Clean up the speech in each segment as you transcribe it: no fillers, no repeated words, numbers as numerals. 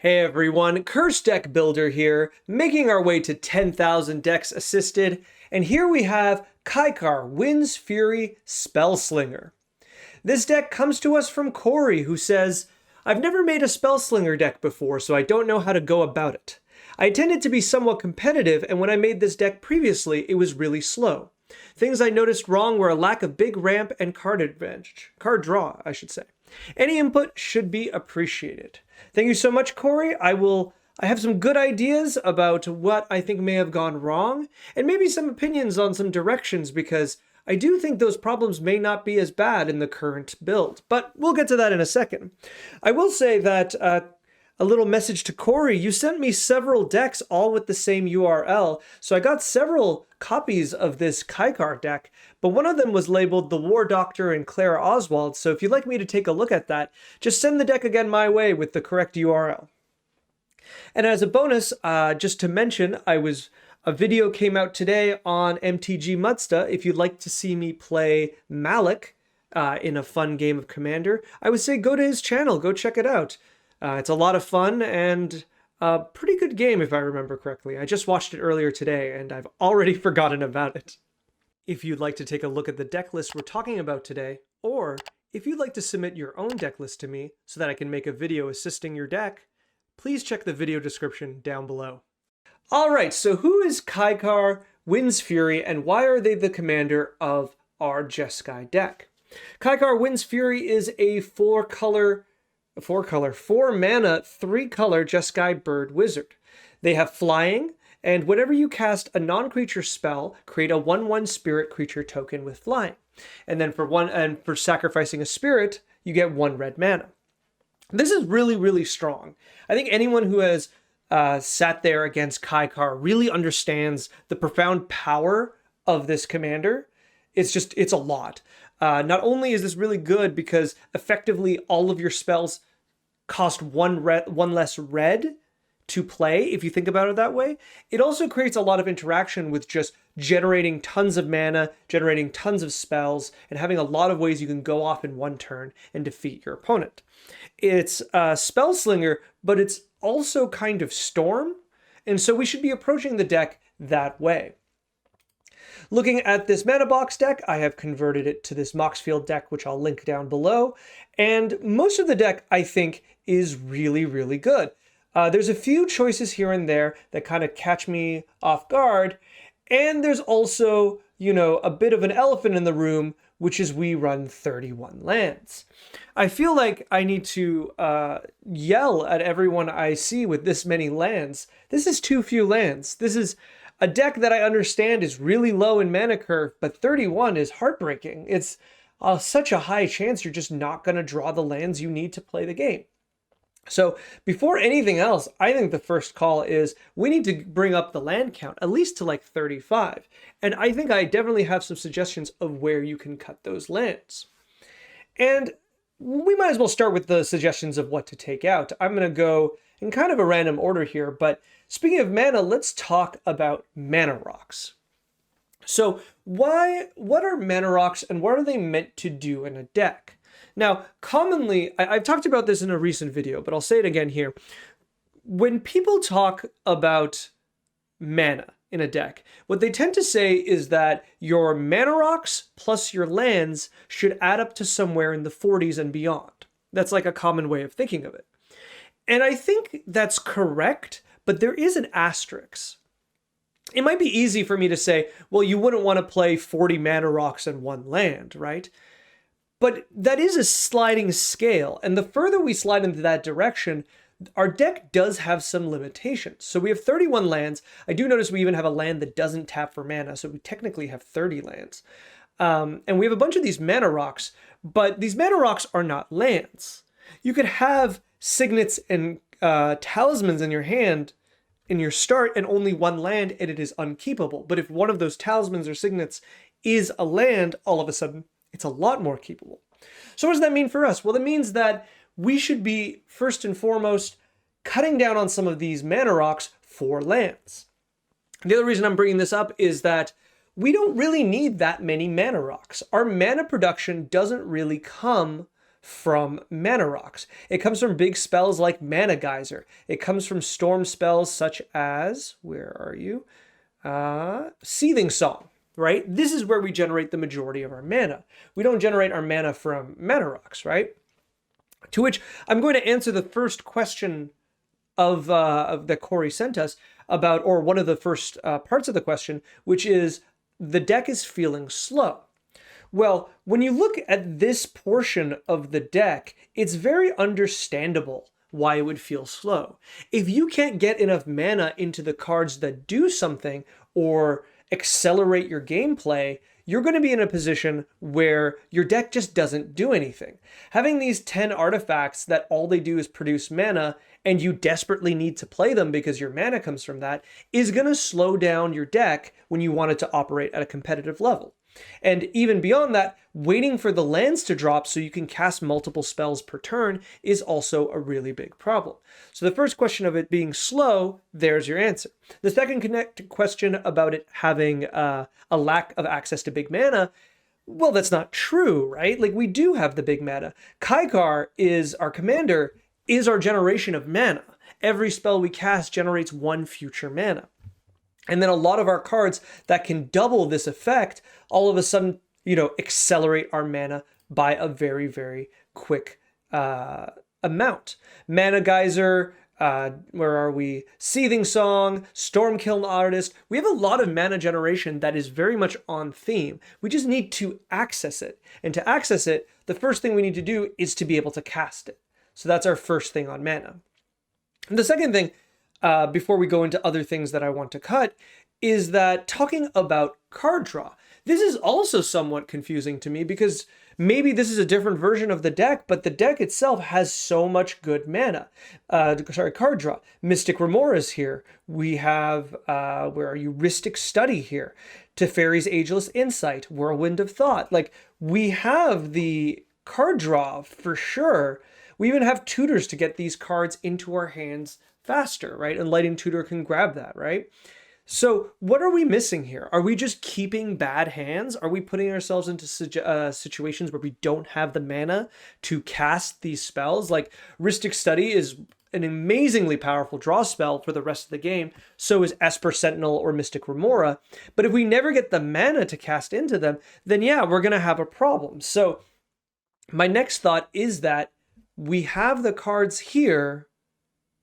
Hey everyone, Curse Deck Builder here, making our way to 10,000 decks assisted, and here we have Kykar Wind's Fury Spellslinger. This deck comes to us from Corey, who says, I've never made a Spellslinger deck before, so I don't know how to go about it. I tended to be somewhat competitive, and when I made this deck previously, it was really slow. Things I noticed wrong were a lack of big ramp and card draw, I should say. Any input should be appreciated. Thank you so much, Corey. I have some good ideas about what I think may have gone wrong, and maybe some opinions on some directions, because I do think those problems may not be as bad in the current build, but we'll get to that in a second. I will say that a little message to Corey, you sent me several decks all with the same URL, so I got several copies of this Kykar deck, but one of them was labeled The War Doctor and Clara Oswald, so if you'd like me to take a look at that, just send the deck again my way with the correct URL. And as a bonus, just to mention, a video came out today on MTG Mudsta. If you'd like to see me play Malik in a fun game of Commander, I would say go to his channel, go check it out. It's a lot of fun and a pretty good game if I remember correctly. I just watched it earlier today and I've already forgotten about it. If you'd like to take a look at the deck list we're talking about today, or if you'd like to submit your own deck list to me so that I can make a video assisting your deck, please check the video description down below. Alright, so who is Kykar Wind's Fury and why are they the commander of our Jeskai deck? Kykar Wind's Fury is a 4 mana, 3-color Jeskai bird wizard. They have flying, and whenever you cast a non-creature spell, create a 1/1 spirit creature token with flying. And then for sacrificing a spirit, you get 1 red mana. This is really, really strong. I think anyone who has sat there against Kykar really understands the profound power of this commander. It's a lot. Not only is this really good because effectively all of your spells cost one less red to play, if you think about it that way, it also creates a lot of interaction with just generating tons of mana, generating tons of spells, and having a lot of ways you can go off in one turn and defeat your opponent. It's Spellslinger, but it's also kind of Storm, and so we should be approaching the deck that way. Looking at this mana box deck, I have converted it to this Moxfield deck, which I'll link down below, and most of the deck, I think, is really, really good. There's a few choices here and there that kind of catch me off guard, and there's also, a bit of an elephant in the room, which is we run 31 lands. I feel like I need to yell at everyone I see with this many lands. This is too few lands. This is a deck that I understand is really low in mana curve, but 31 is heartbreaking. It's such a high chance you're just not going to draw the lands you need to play the game. So before anything else, I think the first call is we need to bring up the land count, at least to like 35. And I think I definitely have some suggestions of where you can cut those lands. And we might as well start with the suggestions of what to take out. I'm going to go in kind of a random order here, but speaking of mana, let's talk about mana rocks. So what are mana rocks and what are they meant to do in a deck? Now, commonly, I've talked about this in a recent video, but I'll say it again here. When people talk about mana in a deck, what they tend to say is that your mana rocks plus your lands should add up to somewhere in the 40s and beyond. That's like a common way of thinking of it. And I think that's correct, but there is an asterisk. It might be easy for me to say, well, you wouldn't want to play 40 mana rocks and 1 land, right? But that is a sliding scale, and the further we slide into that direction, our deck does have some limitations. So we have 31 lands. I do notice we even have a land that doesn't tap for mana, so we technically have 30 lands. And we have a bunch of these mana rocks, but these mana rocks are not lands. You could have signets and talismans in your hand in your start and only 1 land, and it is unkeepable. But if one of those talismans or signets is a land, all of a sudden, it's a lot more keepable. So what does that mean for us? Well, it means that we should be, first and foremost, cutting down on some of these mana rocks for lands. The other reason I'm bringing this up is that we don't really need that many mana rocks. Our mana production doesn't really come from mana rocks. It comes from big spells like Mana Geyser. It comes from storm spells such as, where are you? Seething Song, right? This is where we generate the majority of our mana. We don't generate our mana from mana rocks, right? To which I'm going to answer the first question of that Corey sent us about, or one of the first parts of the question, which is the deck is feeling slow. Well, when you look at this portion of the deck, it's very understandable why it would feel slow. If you can't get enough mana into the cards that do something or accelerate your gameplay, you're going to be in a position where your deck just doesn't do anything. Having these 10 artifacts that all they do is produce mana, and you desperately need to play them because your mana comes from that, is going to slow down your deck when you want it to operate at a competitive level. And even beyond that, waiting for the lands to drop so you can cast multiple spells per turn is also a really big problem. So the first question of it being slow, there's your answer. The second question about it having a lack of access to big mana, well, that's not true, right? Like, we do have the big mana. Kykar is our commander, is our generation of mana. Every spell we cast generates one future mana. And then a lot of our cards that can double this effect, all of a sudden, accelerate our mana by a very, very quick amount. Mana Geyser, where are we? Seething Song, Stormkiln Artist. We have a lot of mana generation that is very much on theme. We just need to access it. And to access it, the first thing we need to do is to be able to cast it. So that's our first thing on mana. And the second thing, before we go into other things that I want to cut, is that talking about card draw. This is also somewhat confusing to me because maybe this is a different version of the deck, but the deck itself has so much good mana. Card draw. Mystic Remora is here. We have, where are you? Rhystic Study here. Teferi's Ageless Insight. Whirlwind of Thought. Like, we have the card draw for sure. We even have tutors to get these cards into our hands faster, right? And Lighting Tutor can grab that, right? So what are we missing here? Are we just keeping bad hands? Are we putting ourselves into situations where we don't have the mana to cast these spells? Like, Rhystic Study is an amazingly powerful draw spell for the rest of the game. So is Esper Sentinel or Mystic Remora. But if we never get the mana to cast into them, then yeah, we're going to have a problem. So my next thought is that we have the cards here.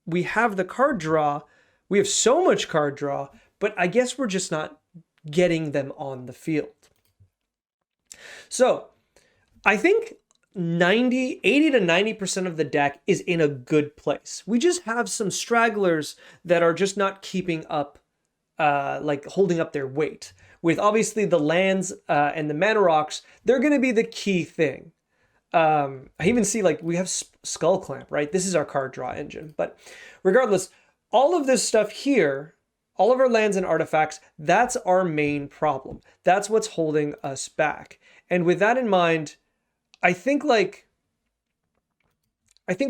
We have the card draw. We have so much card draw, but I guess we're just not getting them on the field. So I think 80 to 90% of the deck is in a good place. We just have some stragglers that are just not keeping up, like holding up their weight. With obviously the lands and the mana rocks, they're going to be the key thing. I even see, like, we have Skull Clamp, right? This is our card draw engine. But regardless, all of this stuff here, all of our lands and artifacts, that's our main problem. That's what's holding us back. And with that in mind, I think we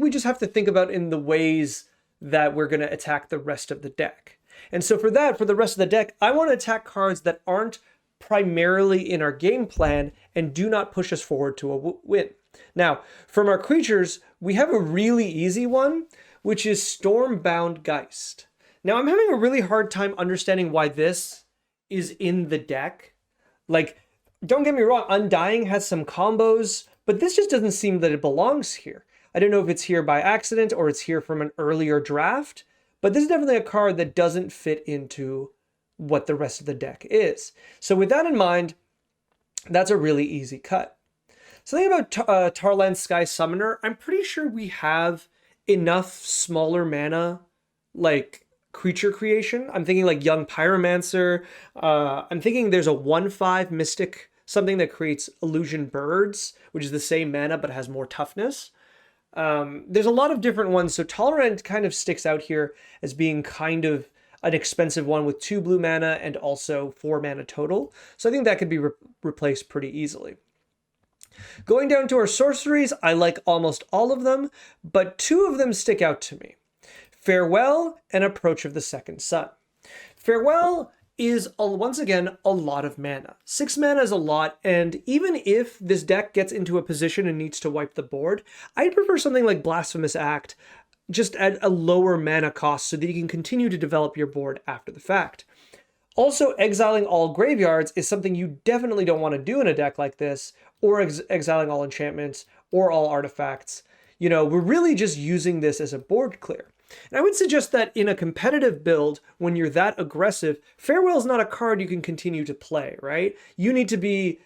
just have to think about in the ways that we're going to attack the rest of the deck. And so for that, for the rest of the deck, I want to attack cards that aren't primarily in our game plan and do not push us forward to a win. Now, from our creatures, we have a really easy one, which is Stormbound Geist. Now, I'm having a really hard time understanding why this is in the deck. Like, don't get me wrong, Undying has some combos, but this just doesn't seem that it belongs here. I don't know if it's here by accident or it's here from an earlier draft, but this is definitely a card that doesn't fit into what the rest of the deck is. So with that in mind, that's a really easy cut. Something about Tarlan Sky Summoner, I'm pretty sure we have enough smaller mana, like, creature creation. I'm thinking like Young Pyromancer. I'm thinking there's a 1/5 Mystic, something that creates Illusion Birds, which is the same mana but has more toughness. There's a lot of different ones, so Tolerant kind of sticks out here as being kind of an expensive one with 2 blue mana and also 4 mana total. So I think that could be replaced pretty easily. Going down to our sorceries, I like almost all of them, but 2 of them stick out to me. Farewell and Approach of the Second Sun. Farewell is, once again, a lot of mana. 6 mana is a lot, and even if this deck gets into a position and needs to wipe the board, I'd prefer something like Blasphemous Act, just at a lower mana cost so that you can continue to develop your board after the fact. Also, exiling all graveyards is something you definitely don't want to do in a deck like this, or exiling all enchantments, or all artifacts. You know, we're really just using this as a board clear. And I would suggest that in a competitive build, when you're that aggressive, Farewell is not a card you can continue to play, right? You need to be,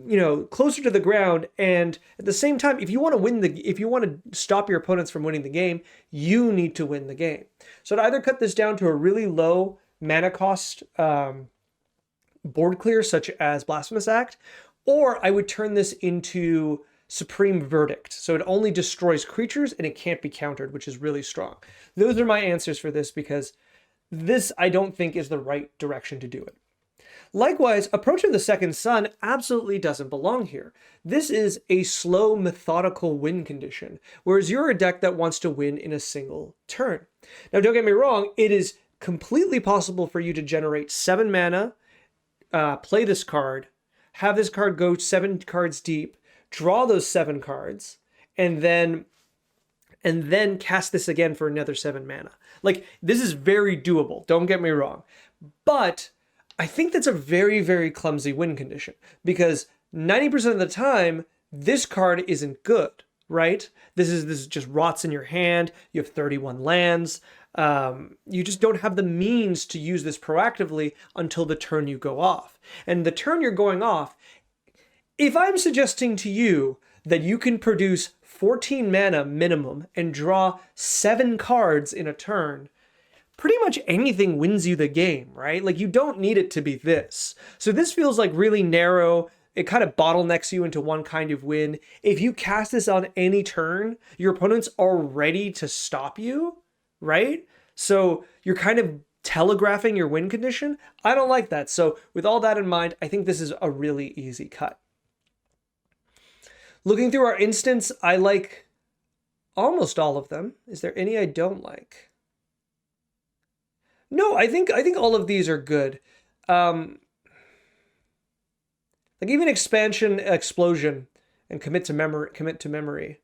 you know, closer to the ground, and at the same time, if you want to stop your opponents from winning the game, you need to win the game. So I'd either cut this down to a really low mana cost board clear, such as Blasphemous Act, or I would turn this into Supreme Verdict. So it only destroys creatures and it can't be countered, which is really strong. Those are my answers for this, because this I don't think is the right direction to do it. Likewise, Approach of the Second Sun absolutely doesn't belong here. This is a slow, methodical win condition, whereas you're a deck that wants to win in a single turn. Now, don't get me wrong, it is completely possible for you to generate 7 mana, play this card, have this card go 7 cards deep, draw those 7 cards, and then cast this again for another 7 mana. Like, this is very doable, don't get me wrong. But I think that's a very, very clumsy win condition, because 90% of the time, this card isn't good, right? This is just rots in your hand, you have 31 lands, you just don't have the means to use this proactively until the turn you go off. And the turn you're going off, if I'm suggesting to you that you can produce 14 mana minimum and draw 7 cards in a turn, pretty much anything wins you the game, right? Like, you don't need it to be this. So this feels like really narrow. It kind of bottlenecks you into one kind of win. If you cast this on any turn, your opponents are ready to stop you, right? So you're kind of telegraphing your win condition. I don't like that. So with all that in mind, I think this is a really easy cut. Looking through our instance, I like almost all of them. Is there any I don't like? No, I think all of these are good. Like even Expansion, Explosion, and Commit to Memory.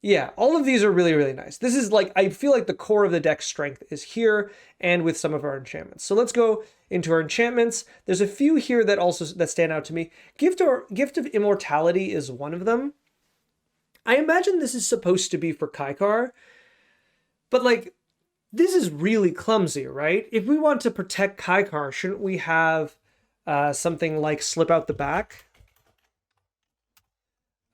Yeah, all of these are really, really nice. This is like, I feel like the core of the deck's strength is here and with some of our enchantments. So let's go into our enchantments. There's a few here that stand out to me. Gift of Immortality is one of them. I imagine this is supposed to be for Kykar, but like, this is really clumsy, right? If we want to protect Kykar, shouldn't we have something like Slip Out the Back?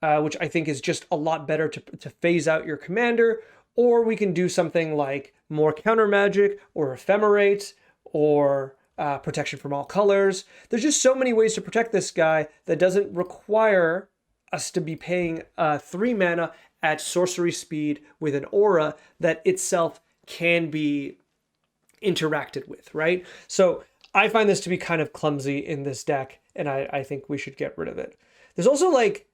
Which I think is just a lot better to phase out your commander, or we can do something like more counter magic, or ephemerate, or protection from all colors. There's just so many ways to protect this guy that doesn't require us to be paying 3 mana at sorcery speed with an aura that itself can be interacted with, right? So I find this to be kind of clumsy in this deck, and I think we should get rid of it. There's also like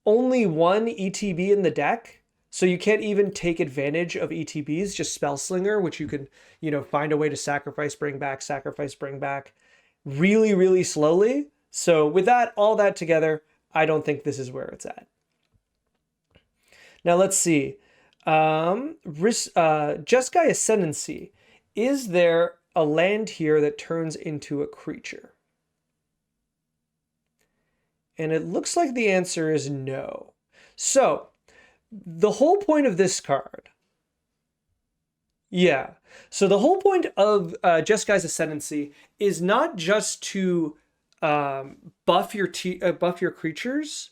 only one ETB in the deck, so you can't even take advantage of ETBs, just Spellsinger, which you can, you know, find a way to sacrifice, bring back really, really slowly. So with that, all that together, I don't think this is where it's at. Now let's see. Jeskai Ascendancy. Is there a land here that turns into a creature? And it looks like the answer is no. So, the whole point of this card... Yeah. So the whole point of Jeskai's Ascendancy is not just to buff your creatures,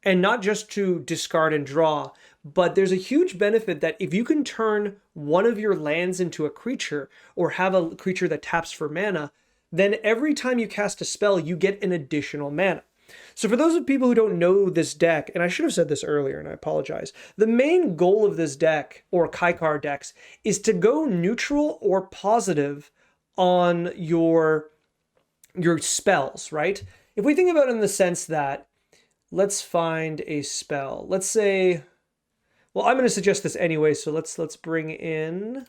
and not just to discard and draw, but there's a huge benefit that if you can turn one of your lands into a creature, or have a creature that taps for mana, then every time you cast a spell, you get an additional mana. So for those of people who don't know this deck, and I should have said this earlier and I apologize, the main goal of this deck, or Kykar decks, is to go neutral or positive on your spells, right? If we think about it in the sense that, let's find a spell. Let's say, well, I'm going to suggest this anyway, so let's bring in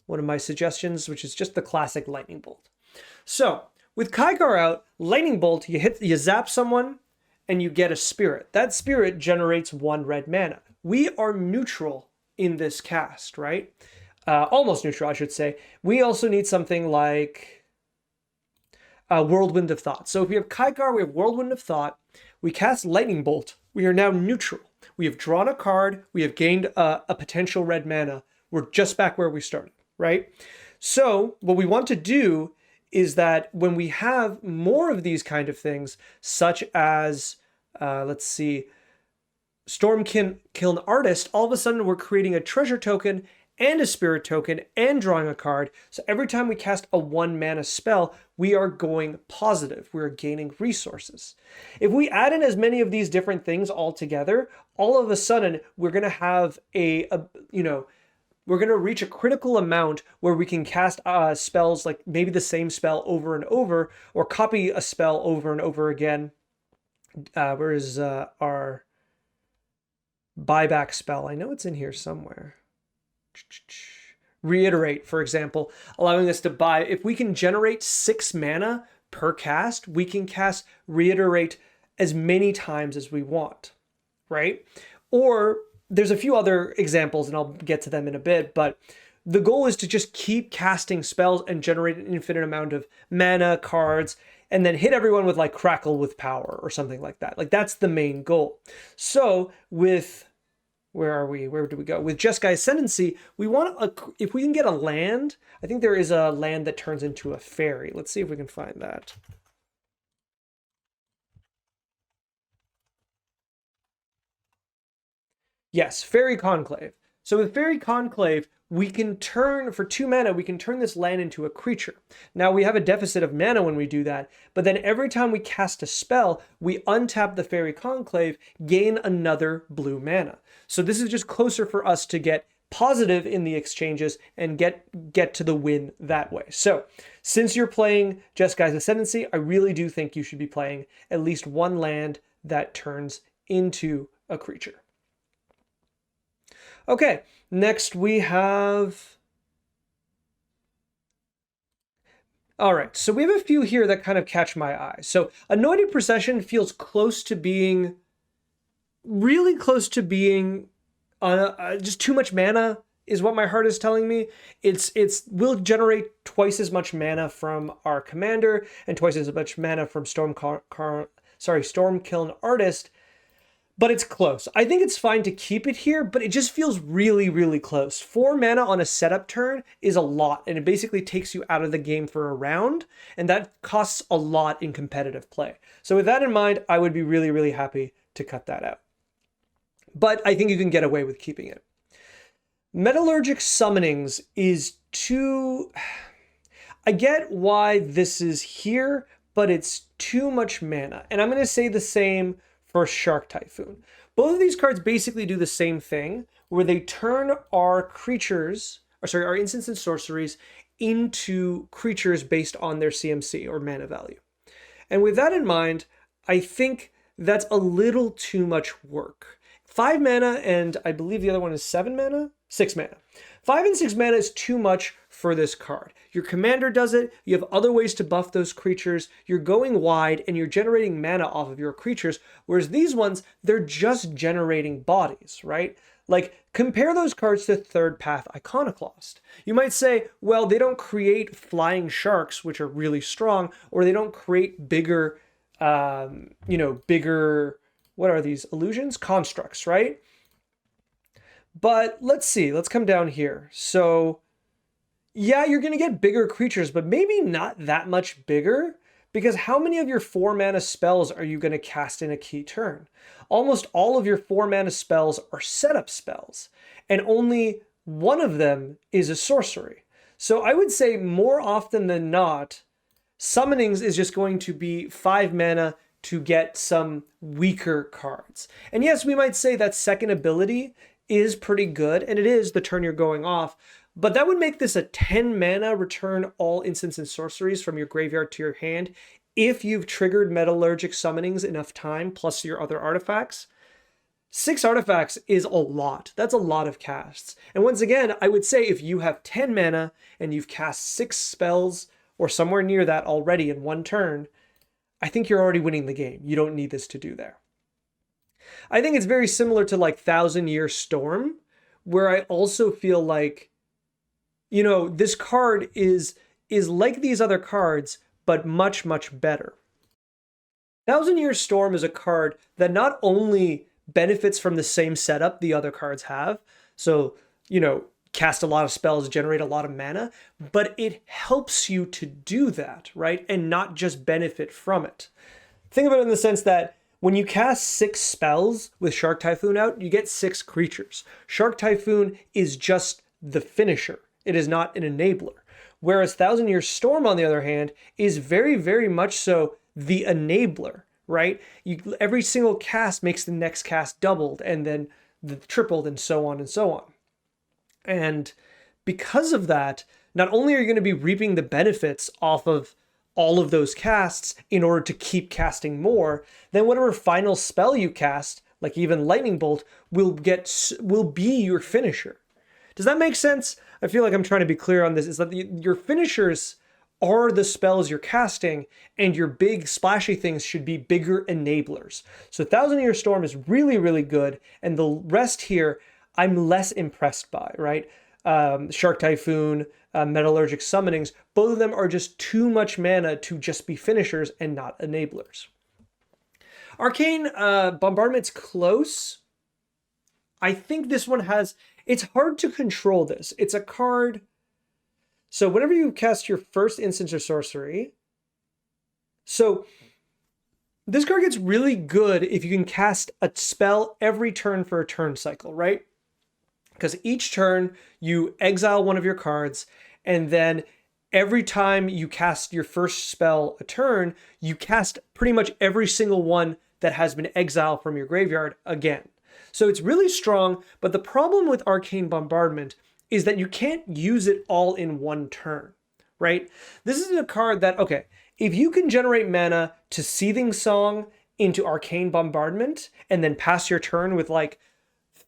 one of my suggestions, which is just the classic lightning bolt. So with Kykar out, lightning bolt, you zap someone and you get a spirit. That spirit generates 1 red mana. We are neutral in this cast, right? Almost neutral, I should say. We also need something like Whirlwind of Thought. So if we have Kykar, we have Whirlwind of Thought. We cast Lightning Bolt. We are now neutral. We have drawn a card. We have gained a potential red mana. We're just back where we started, right? So what we want to do is that when we have more of these kind of things, such as, let's see, Stormkiln Artist, all of a sudden we're creating a treasure token and a spirit token and drawing a card. So every time we cast a 1 mana spell, we are going positive. We're gaining resources. If we add in as many of these different things all together, all of a sudden we're going to have we're going to reach a critical amount where we can cast spells like maybe the same spell over and over, or copy a spell over and over again. Where is our buyback spell? I know it's in here somewhere. Reiterate, for example, allowing us to buy. If we can generate 6 mana per cast, we can cast Reiterate as many times as we want, right? Or there's a few other examples, and I'll get to them in a bit, but the goal is to just keep casting spells and generate an infinite amount of mana, cards, and then hit everyone with like Crackle with Power or something like that. Like that's the main goal. So with, where are we? Where do we go? With Jeskai Ascendancy, we want if we can get a land, I think there is a land that turns into a fairy. Let's see if we can find that. Yes, Fairy Conclave. So with Fairy Conclave, we can turn, for 2 mana, we can turn this land into a creature. Now we have a deficit of mana when we do that, but then every time we cast a spell, we untap the Fairy Conclave, gain another blue mana. So this is just closer for us to get positive in the exchanges and get to the win that way. So since you're playing Jeskai's Ascendancy, I really do think you should be playing at least 1 land that turns into a creature. Okay, next we have... All right, so we have a few here that kind of catch my eye. So Anointed Procession feels close to being, really close to being just too much mana is what my heart is telling me. We'll generate twice as much mana from our commander and twice as much mana from Stormkiln Artist. But it's close. I think it's fine to keep it here, but it just feels really, really close. 4 mana on a setup turn is a lot, and it basically takes you out of the game for a round, and that costs a lot in competitive play. So with that in mind, I would be really, really happy to cut that out. But I think you can get away with keeping it. Metallurgic Summonings is too... I get why this is here, but it's too much mana. And I'm going to say the same for Shark Typhoon. Both of these cards basically do the same thing, where they turn our creatures, our instants and sorceries into creatures based on their CMC or mana value. And with that in mind, I think that's a little too much work. 5 mana, and I believe the other one is 7 mana? 6 mana. 5 and 6 mana is too much for this card. Your commander does it, you have other ways to buff those creatures, you're going wide, and you're generating mana off of your creatures, whereas these ones, they're just generating bodies, right? Like, compare those cards to Third Path Iconoclast. You might say, well, they don't create flying sharks, which are really strong, or they don't create bigger, bigger, what are these, illusions? Constructs, right? But let's see, let's come down here. So yeah, you're going to get bigger creatures, but maybe not that much bigger, because how many of your 4 mana spells are you going to cast in a key turn? Almost all of your 4 mana spells are setup spells, and only one of them is a sorcery. So I would say more often than not, Summonings is just going to be 5 mana to get some weaker cards. And yes, we might say that second ability is pretty good, and it is the turn you're going off, but that would make this a 10 mana return all instants and sorceries from your graveyard to your hand if you've triggered Metallurgic Summonings enough time, plus your other artifacts. 6 artifacts is a lot. That's a lot of casts. And once again, I would say if you have 10 mana and you've cast 6 spells or somewhere near that already in one turn, I think you're already winning the game. You don't need this to do there. I think it's very similar to like Thousand Year Storm, where I also feel like, you know, this card is like these other cards, but much, much better. Thousand Year Storm is a card that not only benefits from the same setup the other cards have, so, you know, cast a lot of spells, generate a lot of mana, but it helps you to do that, right? And not just benefit from it. Think of it in the sense that when you cast 6 spells with Shark Typhoon out, you get 6 creatures. Shark Typhoon is just the finisher. It is not an enabler. Whereas Thousand Year Storm, on the other hand, is very, very much so the enabler, right? Every single cast makes the next cast doubled and then tripled and so on and so on. And because of that, not only are you going to be reaping the benefits off of all of those casts in order to keep casting more, then whatever final spell you cast, like even Lightning Bolt, will be your finisher. Does that make sense? I feel like I'm trying to be clear on this, is that your finishers are the spells you're casting, and your big splashy things should be bigger enablers. So Thousand Year Storm is really, really good, and the rest here I'm less impressed by, right? Shark Typhoon, Metallurgic Summonings, both of them are just too much mana to just be finishers and not enablers. Arcane Bombardment's close. I think this one has, it's hard to control this. It's a card. So whenever you cast your first instance or sorcery, so this card gets really good if you can cast a spell every turn for a turn cycle, right? Because each turn you exile one of your cards, and then every time you cast your first spell a turn, you cast pretty much every single one that has been exiled from your graveyard again. So it's really strong, but the problem with Arcane Bombardment is that you can't use it all in one turn, right? This is a card that, okay, if you can generate mana to Seething Song into Arcane Bombardment and then pass your turn with like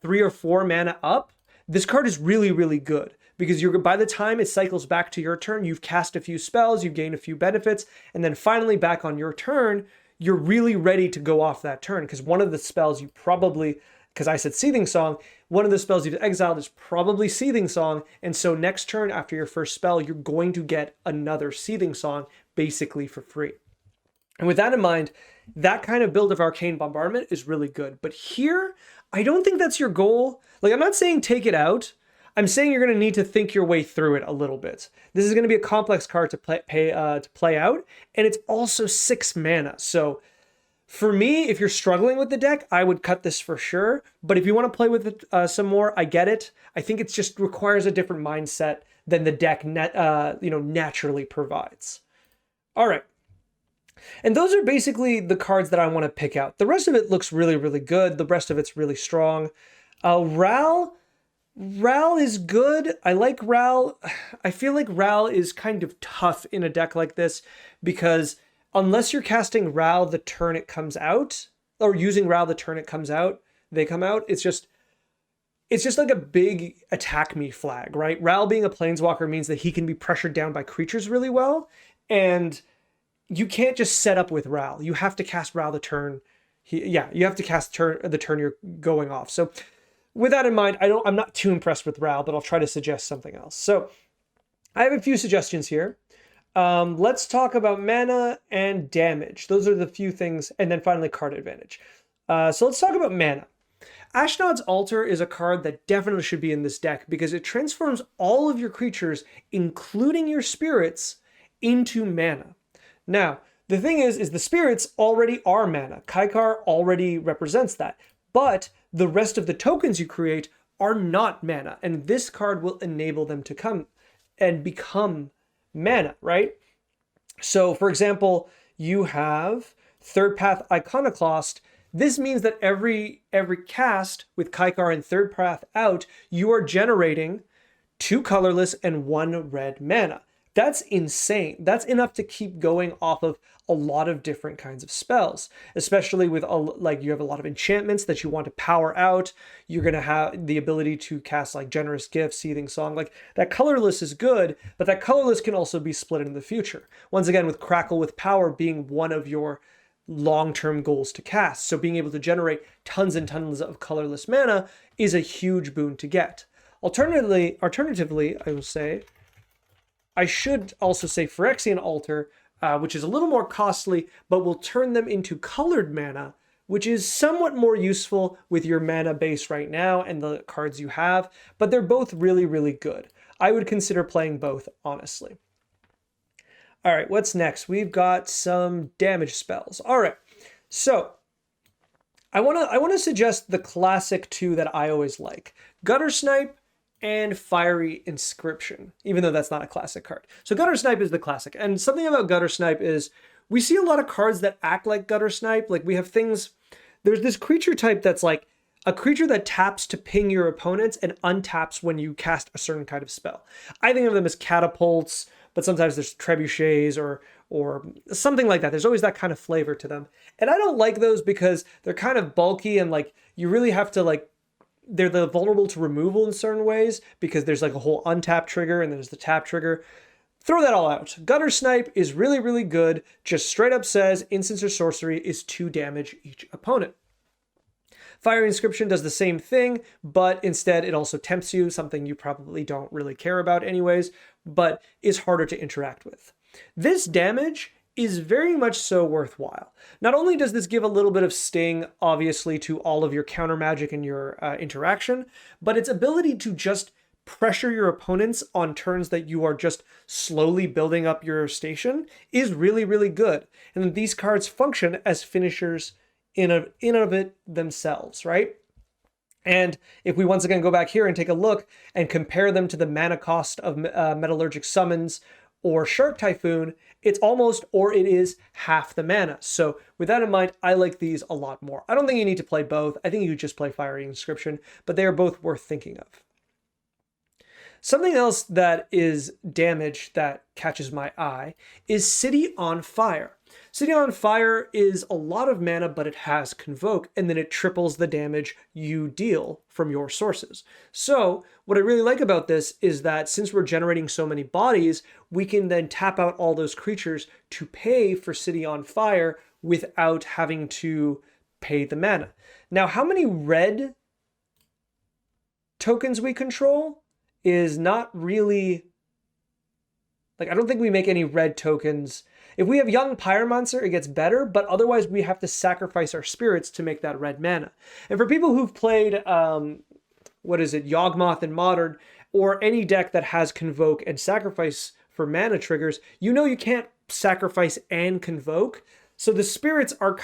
3 or 4 mana up, this card is really, really good because by the time it cycles back to your turn, you've cast a few spells, you've gained a few benefits, and then finally back on your turn, you're really ready to go off that turn because one of the spells you probably, because I said Seething Song, one of the spells you've exiled is probably Seething Song, and so next turn after your first spell, you're going to get another Seething Song basically for free. And with that in mind, that kind of build of Arcane Bombardment is really good. But here, I don't think that's your goal. Like, I'm not saying take it out. I'm saying you're going to need to think your way through it a little bit. This is going to be a complex card to play out, and it's also 6 mana. So for me, if you're struggling with the deck, I would cut this for sure. But if you want to play with it some more, I get it. I think it just requires a different mindset than the deck naturally provides. All right. And those are basically the cards that I want to pick out. The rest of it looks really, really good. The rest of it's really strong. Ral is good. I like Ral. I feel like Ral is kind of tough in a deck like this because unless you're casting Ral the turn it comes out, or using Ral the turn it comes out, they come out, it's just like a big attack me flag, right? Ral being a planeswalker means that he can be pressured down by creatures really well, and you can't just set up with Ral. You have to cast Ral the turn. You have to cast the turn you're going off. So with that in mind, I'm not too impressed with Ral, but I'll try to suggest something else. So I have a few suggestions here. Let's talk about mana and damage. Those are the few things, and then finally card advantage. So let's talk about mana. Ashnod's Altar is a card that definitely should be in this deck because it transforms all of your creatures, including your spirits, into mana. Now, the thing is the spirits already are mana. Kykar already represents that. But the rest of the tokens you create are not mana, and this card will enable them to come and become mana, right? So, for example, you have Third Path Iconoclast. This means that every cast with Kykar and Third Path out, you are generating 2 colorless and 1 red mana. That's insane. That's enough to keep going off of a lot of different kinds of spells, especially with like you have a lot of enchantments that you want to power out. You're going to have the ability to cast like Generous Gift, Seething Song. Like that colorless is good, but that colorless can also be split in the future. Once again, with Crackle with Power being one of your long-term goals to cast. So being able to generate tons and tons of colorless mana is a huge boon to get. Alternatively, I will say, I should also say Phyrexian Altar, which is a little more costly, but will turn them into colored mana, which is somewhat more useful with your mana base right now and the cards you have, but they're both really, really good. I would consider playing both, honestly. All right, what's next? We've got some damage spells. All right, so I want to suggest the classic two that I always like: Gutter Snipe and Fiery Inscription, even though that's not a classic card. So Gutter Snipe is the classic, and something about Gutter Snipe is we see a lot of cards that act like Gutter Snipe. Like we have things, there's this creature type that's like a creature that taps to ping your opponents and untaps when you cast a certain kind of spell. I think of them as catapults, but sometimes there's trebuchets or something like that. There's always that kind of flavor to them. And I don't like those because they're kind of bulky and like you really have to like, they're vulnerable to removal in certain ways because there's like a whole untap trigger and there's the tap trigger. Throw that all out. Gutter Snipe is really, really good. Just straight up says instants or sorcery is 2 damage each opponent. Fiery Inscription does the same thing, but instead it also tempts you, something you probably don't really care about anyways, but is harder to interact with. This damage is very much so worthwhile. Not only does this give a little bit of sting, obviously, to all of your counter magic and your interaction, but its ability to just pressure your opponents on turns that you are just slowly building up your station is really, really good. And these cards function as finishers in and of it themselves, right? And if we once again go back here and take a look and compare them to the mana cost of Metallurgic Summons or Shark Typhoon, it's almost, or it is, half the mana. So with that in mind, I like these a lot more. I don't think you need to play both. I think you just play Fiery Inscription, but they are both worth thinking of. Something else that is damage that catches my eye is City on Fire. City on Fire is a lot of mana, but it has Convoke, and then it triples the damage you deal from your sources. So what I really like about this is that since we're generating so many bodies, we can then tap out all those creatures to pay for City on Fire without having to pay the mana. Now, how many red tokens we control is not really... Like, I don't think we make any red tokens. If we have Young Pyromancer, it gets better, but otherwise we have to sacrifice our spirits to make that red mana. And for people who've played, Yawgmoth in Modern, or any deck that has Convoke and Sacrifice for mana triggers, you know you can't sacrifice and Convoke. So the spirits are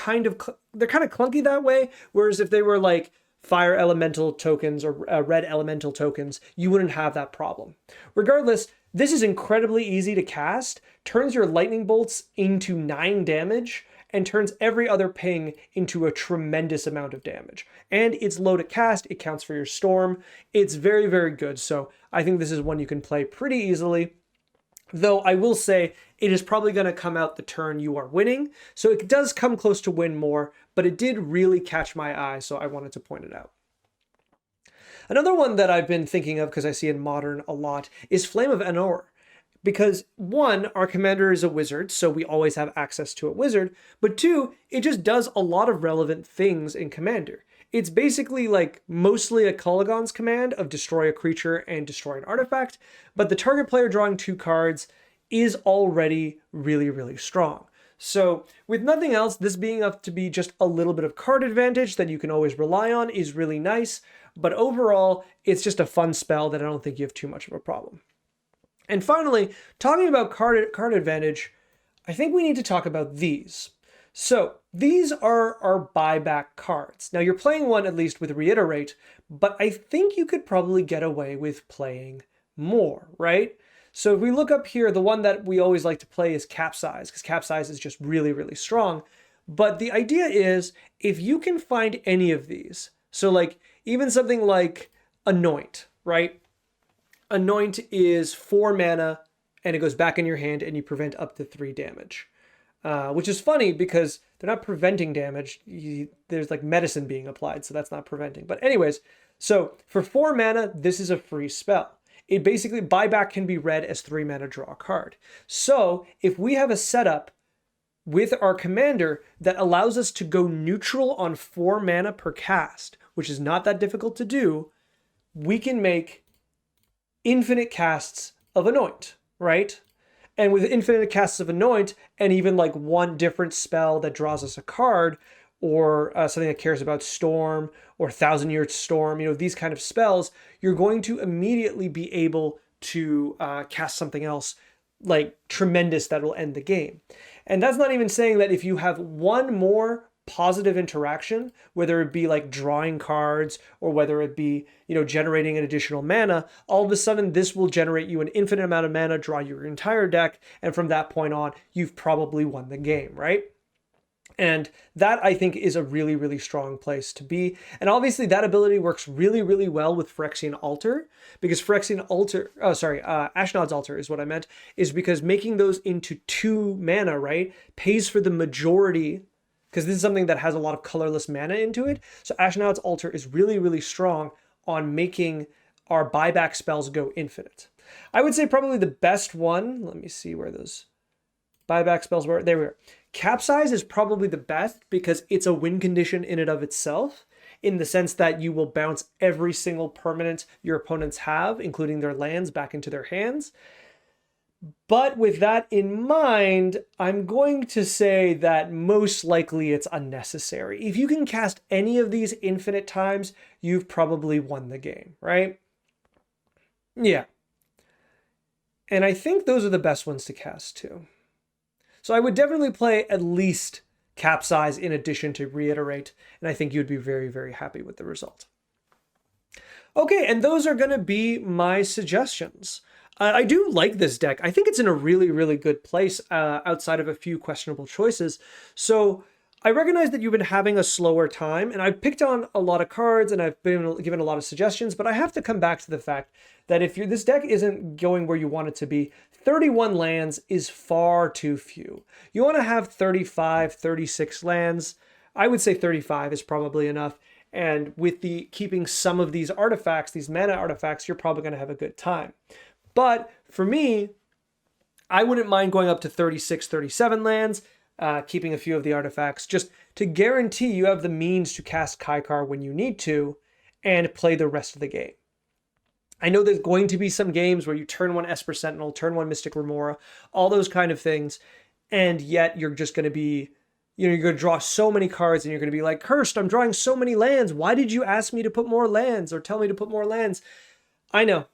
they're kind of clunky that way, whereas if they were like Fire Elemental tokens or Red Elemental tokens, you wouldn't have that problem. Regardless, this is incredibly easy to cast, turns your lightning bolts into 9 damage, and turns every other ping into a tremendous amount of damage. And it's low to cast, it counts for your storm. It's very, very good, so I think this is one you can play pretty easily. Though I will say, it is probably going to come out the turn you are winning, so it does come close to win more, but it did really catch my eye, so I wanted to point it out. Another one that I've been thinking of, because I see in Modern a lot, is Flame of Anor. Because 1, our commander is a wizard, so we always have access to a wizard, but 2, it just does a lot of relevant things in Commander. It's basically like mostly a Kolaghan's command of destroy a creature and destroy an artifact, but the target player drawing 2 cards is already really, really strong. So with nothing else, this being up to be just a little bit of card advantage that you can always rely on is really nice, but overall, it's just a fun spell that I don't think you have too much of a problem. And finally, talking about card advantage, I think we need to talk about these. So these are our buyback cards. Now you're playing one at least with Reiterate, but I think you could probably get away with playing more, right? So if we look up here, the one that we always like to play is Capsize, because Capsize is just really, really strong. But the idea is, if you can find any of these, so like even something like Anoint, right? Anoint is 4 mana and it goes back in your hand and you prevent up to 3 damage. Which is funny because they're not preventing damage. There's like medicine being applied, so that's not preventing. But anyways, so for 4 mana, this is a free spell. It basically, buyback can be read as 3 mana, draw a card. So if we have a setup with our commander that allows us to go neutral on 4 mana per cast, which is not that difficult to do, we can make infinite casts of Anoint, right? And with infinite casts of Anoint, and even like one different spell that draws us a card, or something that cares about Storm, or 1,000-Year Storm, you know, these kind of spells, you're going to immediately be able to cast something else like tremendous that will end the game. And that's not even saying that if you have one more positive interaction, whether it be like drawing cards or whether it be, you know, generating an additional mana, all of a sudden this will generate you an infinite amount of mana, draw your entire deck, and from that point on, you've probably won the game, right? And that, I think, is a really, really strong place to be. And obviously that ability works really, really well with Phyrexian Altar, because Phyrexian Altar, Ashnod's Altar is what I meant, is because making those into 2 mana, right, pays for the majority, because this is something that has a lot of colorless mana into it. So Ashnod's Altar is really, really strong on making our buyback spells go infinite. I would say probably the best one, let me see where those buyback spells were. There we are. Capsize is probably the best because it's a win condition in and of itself, in the sense that you will bounce every single permanent your opponents have, including their lands, back into their hands. But with that in mind, I'm going to say that most likely it's unnecessary. If you can cast any of these infinite times, you've probably won the game, right? Yeah. And I think those are the best ones to cast too. So I would definitely play at least Capsize in addition to Reiterate, and I think you'd be very, very happy with the result. Okay, and those are going to be my suggestions. I do like this deck. I think it's in a really, really good place outside of a few questionable choices. So I recognize that you've been having a slower time, and I've picked on a lot of cards and I've been given a lot of suggestions, but I have to come back to the fact that if this deck isn't going where you want it to be, 31 lands is far too few. You want to have 35, 36 lands. I would say 35 is probably enough. And with the keeping some of these artifacts, these mana artifacts, you're probably going to have a good time. But for me, I wouldn't mind going up to 36, 37 lands, keeping a few of the artifacts, just to guarantee you have the means to cast Kykar when you need to and play the rest of the game. I know there's going to be some games where you turn one Esper Sentinel, turn one Mystic Remora, all those kind of things, and yet you're just going to be, you know, you're going to draw so many cards and you're going to be like, cursed, I'm drawing so many lands. Why did you ask me to put more lands or tell me to put more lands? I know.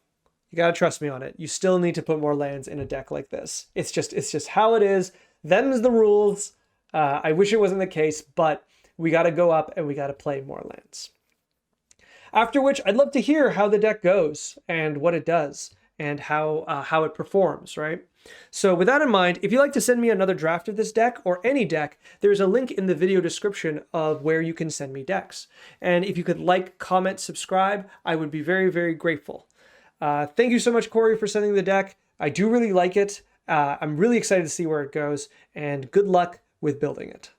You got to trust me on it. You still need to put more lands in a deck like this. It's just how it is. Them's the rules. I wish it wasn't the case, but we got to go up and we got to play more lands. After which, I'd love to hear how the deck goes and what it does and how it performs, right? So with that in mind, if you'd like to send me another draft of this deck or any deck, there's a link in the video description of where you can send me decks. And if you could like, comment, subscribe, I would be very, very grateful. Thank you so much, Corey, for sending the deck. I do really like it. I'm really excited to see where it goes, and good luck with building it.